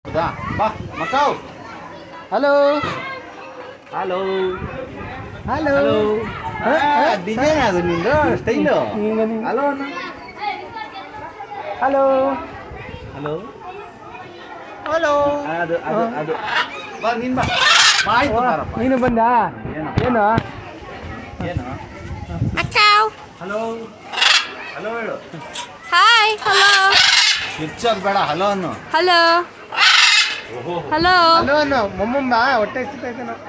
ಹೌದಾ ಬಾ ಮಕ್ಕಳು. Hello hello hello. ಡಿಸೈನ್ ಅದು ನಿಂದು style. Hello hello hello hello. ಅದು ಅದು ಅದು ಬಾ ನೀನು ಬಾ. ಆಯ್ತು ಬಾರಪ್ಪ. ನೀನು ಬಂದಾ? ಏನು ಏನು ಹಲೋ ಹಲೋ ಹೇಳು. Hi hello. ಕಿರ್ಚೋದು ಬೇಡ, ಹಲೋ ಅನ್ನು. Hello hello. ಹಲೋ ಅನ್ನು ಮೊಮ್ಮಮ್ಮ ಹೊಟ್ಟೆ ಸಿಗ್ತೈತೆ ನಾವು.